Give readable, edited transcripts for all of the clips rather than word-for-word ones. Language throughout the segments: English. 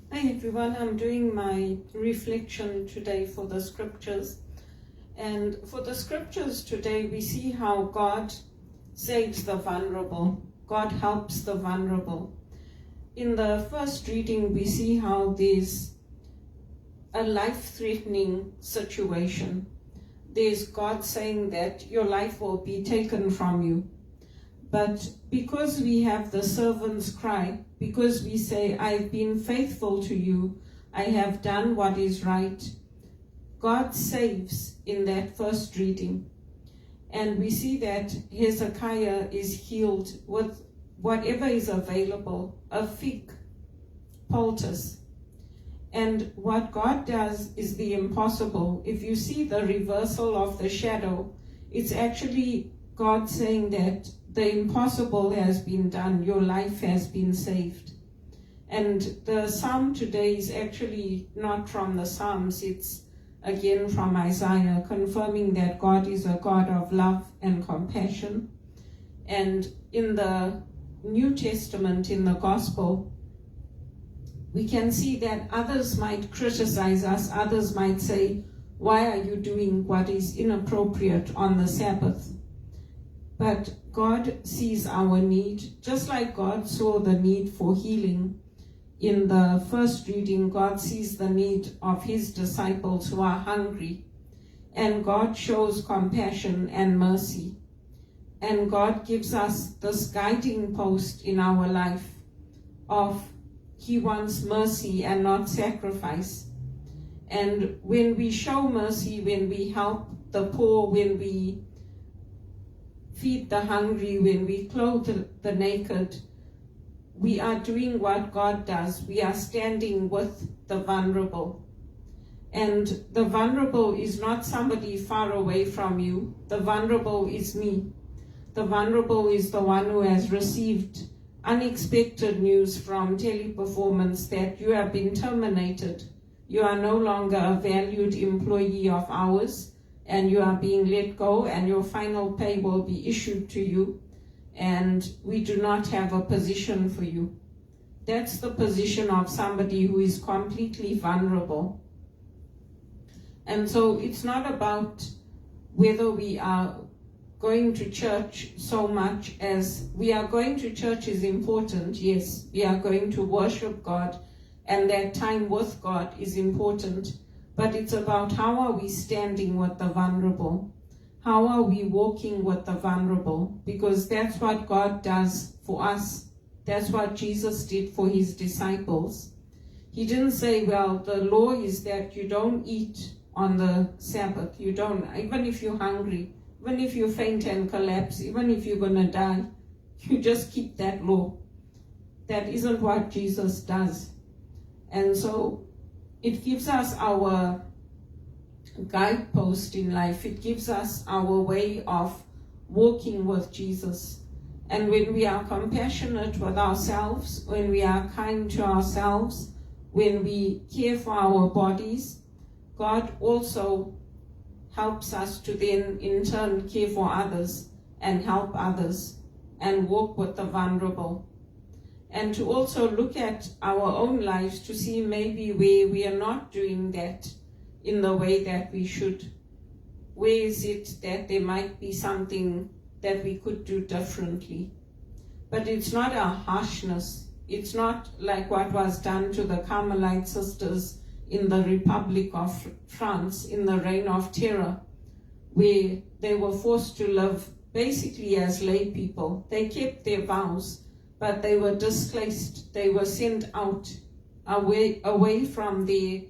Hi everyone, I'm doing my reflection today for the scriptures. And for the scriptures today, we see how God saves the vulnerable. God helps the vulnerable. In the first reading, we see how there's a life-threatening situation. There's God saying that your life will be taken from you. But because we have the servant's cry, because we say, I've been faithful to you, I have done what is right, God saves in that first reading. And we see that Hezekiah is healed with whatever is available, a fig poultice. And what God does is the impossible. If you see the reversal of the shadow, it's actually God saying that the impossible has been done, your life has been saved. And the psalm today is actually not from the Psalms, it's again from Isaiah, confirming that God is a God of love and compassion. And in the New Testament, in the Gospel, we can see that others might criticize us, others might say, why are you doing what is inappropriate on the Sabbath? But God sees our need, just like God saw the need for healing. In the first reading, God sees the need of his disciples who are hungry. And God shows compassion and mercy. And God gives us this guiding post in our life of he wants mercy and not sacrifice. And when we show mercy, when we help the poor, when we feed the hungry, when we clothe the naked, we are doing what God does. We are standing with the vulnerable. And the vulnerable is not somebody far away from you. The vulnerable is me. The vulnerable is the one who has received unexpected news from Teleperformance that you have been terminated. You are no longer a valued employee of ours, and you are being let go, and your final pay will be issued to you, and we do not have a position for you. That's the position of somebody who is completely vulnerable. And so it's not about whether we are going to church so much as we are going to church is important. Yes, we are going to worship God, and that time with God is important. But it's about how are we standing with the vulnerable? How are we walking with the vulnerable? Because that's what God does for us. That's what Jesus did for his disciples. He didn't say, well, the law is that you don't eat on the Sabbath. You don't, even if you're hungry, even if you faint and collapse, even if you're going to die, you just keep that law. That isn't what Jesus does. And so it gives us our guidepost in life. It gives us our way of walking with Jesus. And when we are compassionate with ourselves, when we are kind to ourselves, when we care for our bodies, God also helps us to then in turn care for others and help others and walk with the vulnerable. And to also look at our own lives to see maybe where we are not doing that in the way that we should. Where is it that there might be something that we could do differently? But it's not a harshness. It's not like what was done to the Carmelite sisters in the Republic of France in the Reign of Terror, where they were forced to live basically as lay people. They kept their vows, but they were displaced. They were sent out away from their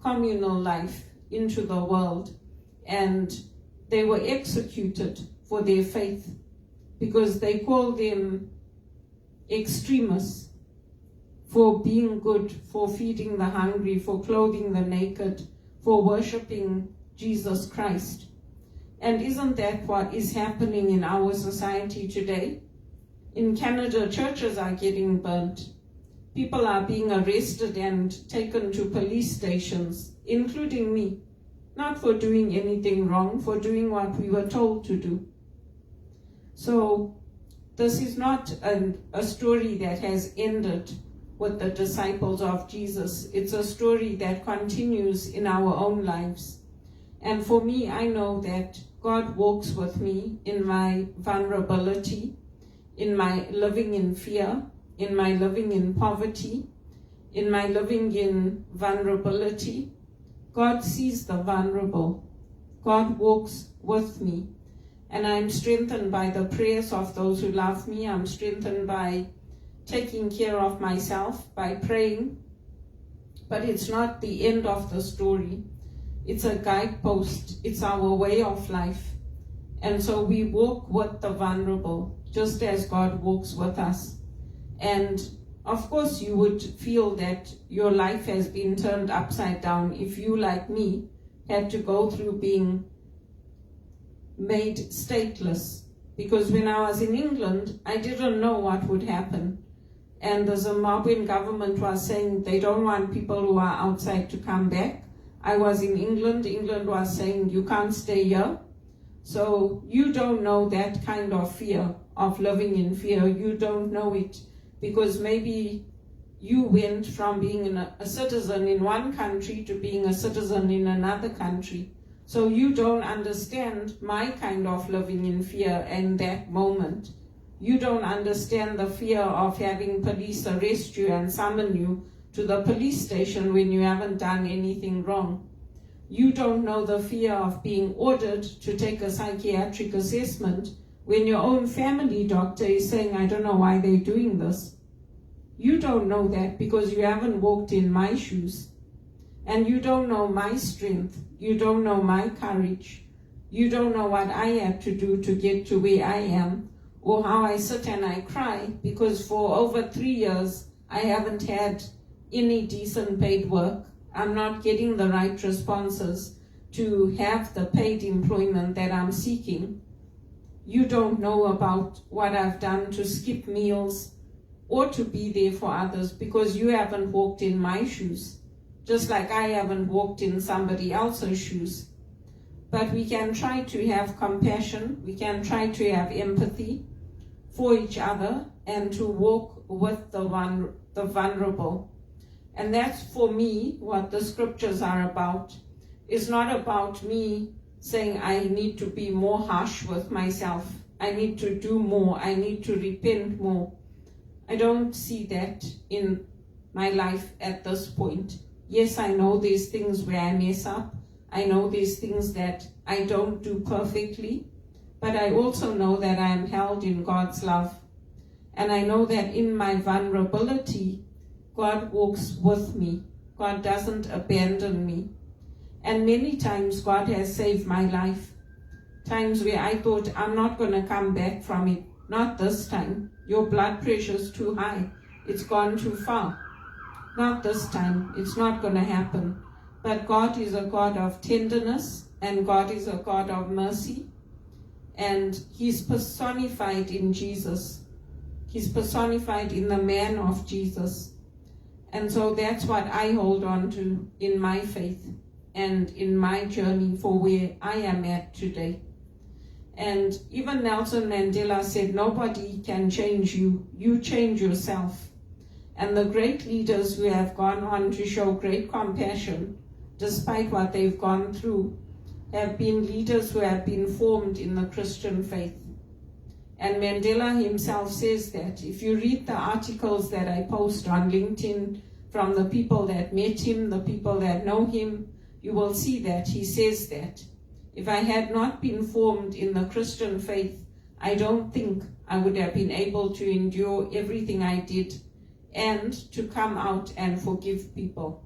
communal life into the world, and they were executed for their faith because they called them extremists for being good, for feeding the hungry, for clothing the naked, for worshiping Jesus Christ. And isn't that what is happening in our society today? In Canada, churches are getting burnt. People are being arrested and taken to police stations, including me, not for doing anything wrong, for doing what we were told to do. So this is not a story that has ended. with the disciples of Jesus. It's a story that continues in our own lives. And for me, I know that God walks with me in my vulnerability, in my living in fear, in my living in poverty, in my living in vulnerability. God sees the vulnerable. God walks with me. And I'm strengthened by the prayers of those who love me. I'm strengthened by taking care of myself, by praying. But it's not the end of the story. It's a guidepost. It's our way of life. And so we walk with the vulnerable, just as God walks with us. And of course, you would feel that your life has been turned upside down if you, like me, had to go through being made stateless. Because when I was in England, I didn't know what would happen. And the Zimbabwean government was saying they don't want people who are outside to come back. I was in England. England was saying you can't stay here. So you don't know that kind of fear, of living in fear. You don't know it because maybe you went from being a citizen in one country to being a citizen in another country. So you don't understand my kind of living in fear in that moment. You don't understand the fear of having police arrest you and summon you to the police station when you haven't done anything wrong. You don't know the fear of being ordered to take a psychiatric assessment when your own family doctor is saying, I don't know why they're doing this. You don't know that because you haven't walked in my shoes. And you don't know my strength. You don't know my courage. You don't know what I had to do to get to where I am, or how I sit and I cry because for over 3 years I haven't had any decent paid work. I'm not getting the right responses to have the paid employment that I'm seeking. You don't know about what I've done to skip meals or to be there for others because you haven't walked in my shoes, just like I haven't walked in somebody else's shoes. But we can try to have compassion, we can try to have empathy for each other and to walk with the vulnerable. And that's for me what the scriptures are about. It's not about me saying I need to be more harsh with myself. I need to do more. I need to repent more. I don't see that in my life at this point. Yes, I know there's things where I mess up. I know there's things that I don't do perfectly. But I also know that I am held in God's love. And I know that in my vulnerability, God walks with me. God doesn't abandon me. And many times God has saved my life. Times where I thought, I'm not going to come back from it. Not this time. Your blood pressure is too high. It's gone too far. Not this time. It's not going to happen. But God is a God of tenderness, and God is a God of mercy. And He's personified in Jesus. He's personified in the man of Jesus. And so that's what I hold on to in my faith and in my journey for where I am at today. And even Nelson Mandela said, nobody can change you. You change yourself. And the great leaders who have gone on to show great compassion, despite what they've gone through, have been leaders who have been formed in the Christian faith. And Mandela himself says that. If you read the articles that I post on LinkedIn from the people that met him, the people that know him, you will see that he says that. If I had not been formed in the Christian faith, I don't think I would have been able to endure everything I did and to come out and forgive people.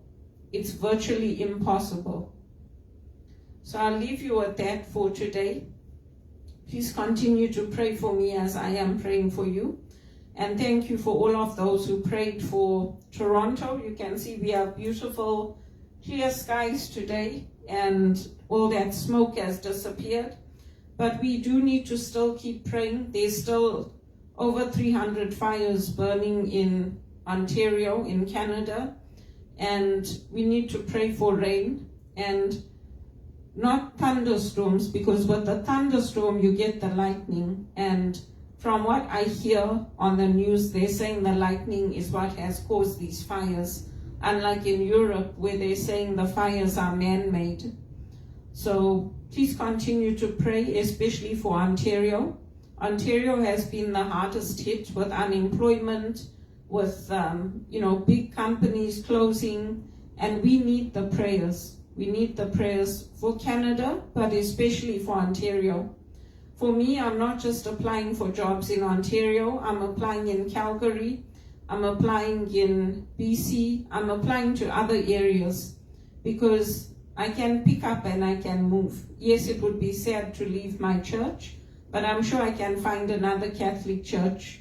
It's virtually impossible. So I'll leave you with that for today. Please continue to pray for me as I am praying for you. And thank you for all of those who prayed for Toronto. You can see we have beautiful clear skies today and all that smoke has disappeared. But we do need to still keep praying. There's still over 300 fires burning in Ontario, in Canada. And we need to pray for rain and not thunderstorms, because with the thunderstorm you get the lightning, and from what I hear on the news, they're saying the lightning is what has caused these fires, unlike in Europe where they're saying the fires are man-made. So please continue to pray, especially for Ontario. Ontario has been the hardest hit with unemployment, with big companies closing, and we need the prayers. We need the prayers for Canada, but especially for Ontario. For me, I'm not just applying for jobs in Ontario, I'm applying in Calgary, I'm applying in BC, I'm applying to other areas, because I can pick up and I can move. Yes, it would be sad to leave my church, but I'm sure I can find another Catholic church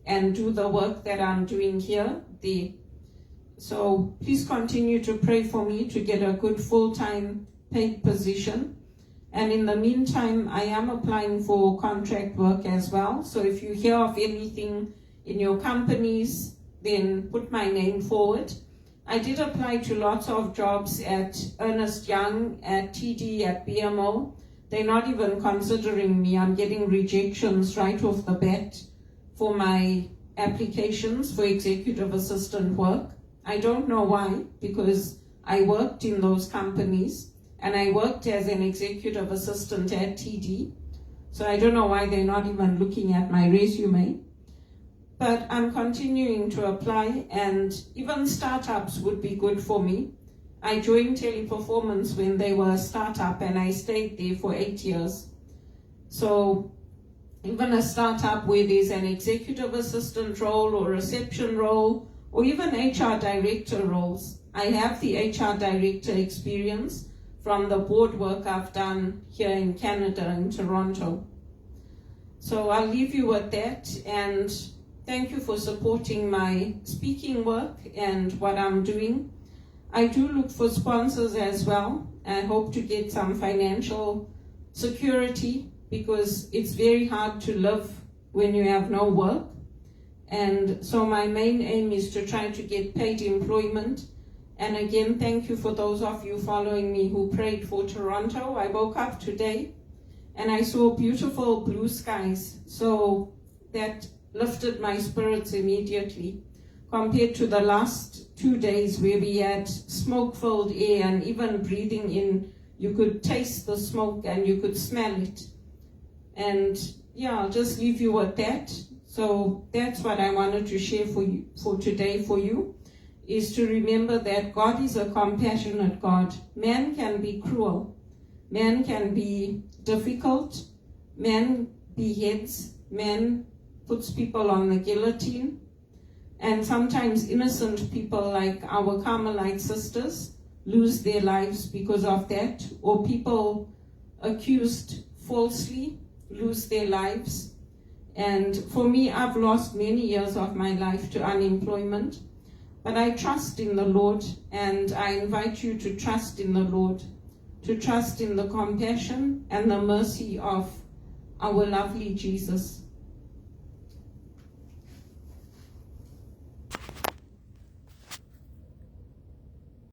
and do the work that I'm doing here, there. So please continue to pray for me to get a good full-time paid position. And in the meantime, I am applying for contract work as well. So if you hear of anything in your companies, then put my name forward. I did apply to lots of jobs at Ernst Young, at TD, at BMO. They're not even considering me. I'm getting rejections right off the bat for my applications for executive assistant work. I don't know why, because I worked in those companies and I worked as an executive assistant at TD. So I don't know why they're not even looking at my resume. But I'm continuing to apply, and even startups would be good for me. I joined Teleperformance when they were a startup and I stayed there for 8 years. So even a startup where there's an executive assistant role or reception role or even HR director roles. I have the HR director experience from the board work I've done here in Canada, in Toronto. So I'll leave you with that, and thank you for supporting my speaking work and what I'm doing. I do look for sponsors as well. I hope to get some financial security, because it's very hard to live when you have no work. And so my main aim is to try to get paid employment. And again, thank you for those of you following me who prayed for Toronto. I woke up today and I saw beautiful blue skies. So that lifted my spirits immediately, compared to the last 2 days where we had smoke-filled air, and even breathing in, you could taste the smoke and you could smell it. And yeah, I'll just leave you with that. So that's what I wanted to share for today for you, is to remember that God is a compassionate God. Man can be cruel. Man can be difficult. Man beheads. Man puts people on the guillotine. And sometimes innocent people like our Carmelite sisters lose their lives because of that, or people accused falsely lose their lives. And for me, I've lost many years of my life to unemployment. But I trust in the Lord, and I invite you to trust in the Lord, to trust in the compassion and the mercy of our lovely Jesus.